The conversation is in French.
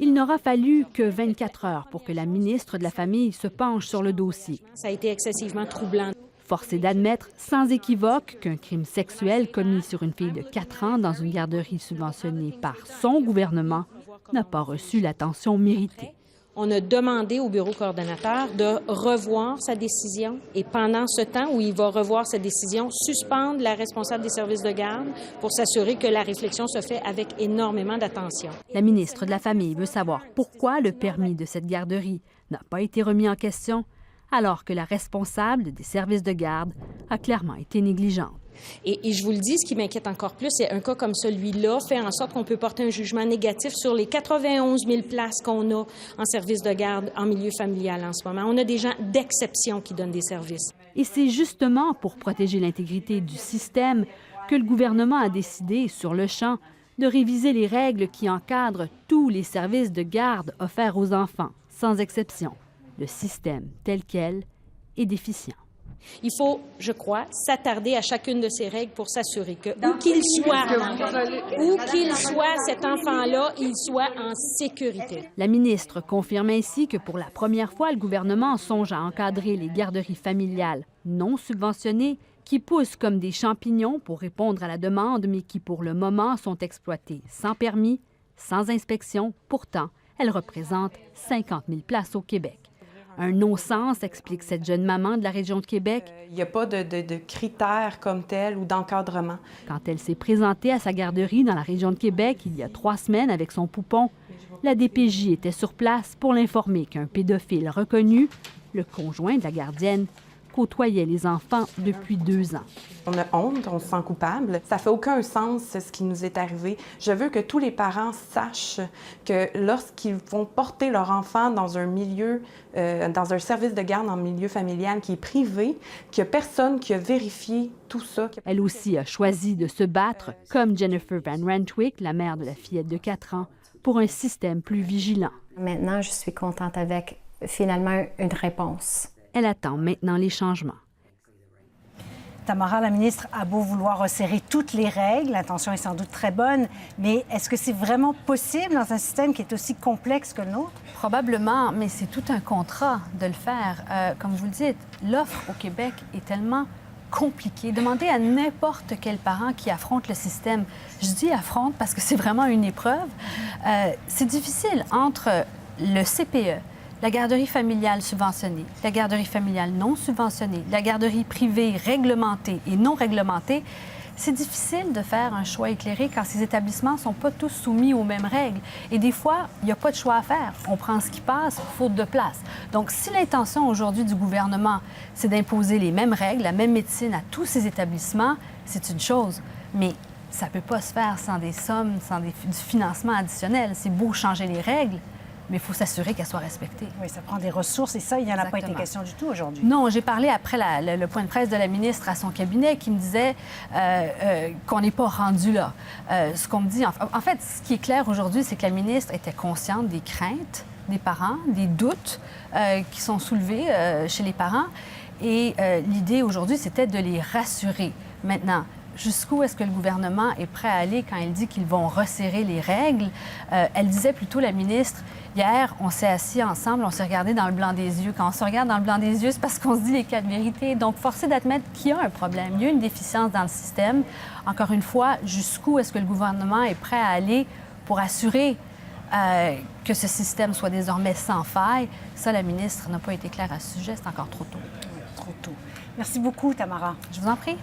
Il n'aura fallu que 24 heures pour que la ministre de la Famille se penche sur le dossier. Ça a été excessivement troublant. Force est d'admettre sans équivoque qu'un crime sexuel commis sur une fille de 4 ans dans une garderie subventionnée par son gouvernement n'a pas reçu l'attention méritée. On a demandé au bureau coordonnateur de revoir sa décision et pendant ce temps où il va revoir sa décision, suspendre la responsable des services de garde pour s'assurer que la réflexion se fait avec énormément d'attention. La ministre de la Famille veut savoir pourquoi le permis de cette garderie n'a pas été remis en question alors que la responsable des services de garde a clairement été négligente. Et je vous le dis, ce qui m'inquiète encore plus, c'est un cas comme celui-là fait en sorte qu'on peut porter un jugement négatif sur les 91 000 places qu'on a en service de garde en milieu familial en ce moment. On a des gens d'exception qui donnent des services. Et c'est justement pour protéger l'intégrité du système que le gouvernement a décidé, sur le champ, de réviser les règles qui encadrent tous les services de garde offerts aux enfants, sans exception. Le système tel quel est déficient. Il faut, je crois, s'attarder à chacune de ces règles pour s'assurer que, où qu'il soit, cet enfant-là, il soit en sécurité. La ministre confirme ainsi que pour la première fois, le gouvernement songe à encadrer les garderies familiales non subventionnées qui poussent comme des champignons pour répondre à la demande, mais qui pour le moment sont exploitées sans permis, sans inspection. Pourtant, elles représentent 50 000 places au Québec. Un non-sens, explique cette jeune maman de la région de Québec. Il n'y a pas de critères comme tels ou d'encadrement. Quand elle s'est présentée à sa garderie dans la région de Québec il y a 3 semaines avec son poupon, la DPJ était sur place pour l'informer qu'un pédophile reconnu, le conjoint de la gardienne, côtoyait les enfants depuis 2 ans. On a honte, on se sent coupable. Ça fait aucun sens ce qui nous est arrivé. Je veux que tous les parents sachent que lorsqu'ils vont porter leur enfant dans un milieu, dans un service de garde en milieu familial qui est privé, qu'il n'y a personne qui a vérifié tout ça. Elle aussi a choisi de se battre, comme Jennifer Van Rentwick, la mère de la fillette de 4 ans, pour un système plus vigilant. Maintenant, je suis contente avec finalement une réponse. Elle attend maintenant les changements. Tamara, la ministre a beau vouloir resserrer toutes les règles, l'intention est sans doute très bonne, mais est-ce que c'est vraiment possible dans un système qui est aussi complexe que le nôtre? Probablement, mais c'est tout un contrat de le faire. Comme je vous le dis, l'offre au Québec est tellement compliquée. Demandez à n'importe quel parent qui affronte le système. Je dis affronte parce que c'est vraiment une épreuve. C'est difficile entre le CPE, la garderie familiale subventionnée, la garderie familiale non subventionnée, la garderie privée réglementée et non réglementée. C'est difficile de faire un choix éclairé quand ces établissements ne sont pas tous soumis aux mêmes règles. Et des fois, il n'y a pas de choix à faire. On prend ce qui passe, faute de place. Donc, si l'intention aujourd'hui du gouvernement, c'est d'imposer les mêmes règles, la même médecine à tous ces établissements, c'est une chose. Mais ça ne peut pas se faire sans des sommes, sans du financement additionnel. C'est beau changer les règles, mais il faut s'assurer qu'elles soient respectées. Oui, ça prend des ressources et ça, il n'y en a pas été question du tout aujourd'hui. Non, j'ai parlé après le point de presse de la ministre à son cabinet qui me disait qu'on n'est pas rendu là. Ce qu'on me dit, en fait, ce qui est clair aujourd'hui, c'est que la ministre était consciente des craintes des parents, des doutes qui sont soulevés chez les parents. Et l'idée aujourd'hui, c'était de les rassurer. Maintenant, jusqu'où est-ce que le gouvernement est prêt à aller quand il dit qu'ils vont resserrer les règles? Elle disait plutôt, la ministre, hier, on s'est assis ensemble, on s'est regardé dans le blanc des yeux. Quand on se regarde dans le blanc des yeux, c'est parce qu'on se dit les quatre vérités. Donc, forcé d'admettre qu'il y a un problème, il y a une déficience dans le système. Encore une fois, jusqu'où est-ce que le gouvernement est prêt à aller pour assurer que ce système soit désormais sans faille? Ça, la ministre n'a pas été claire à ce sujet, c'est encore trop tôt. Trop tôt. Merci beaucoup, Tamara. Je vous en prie.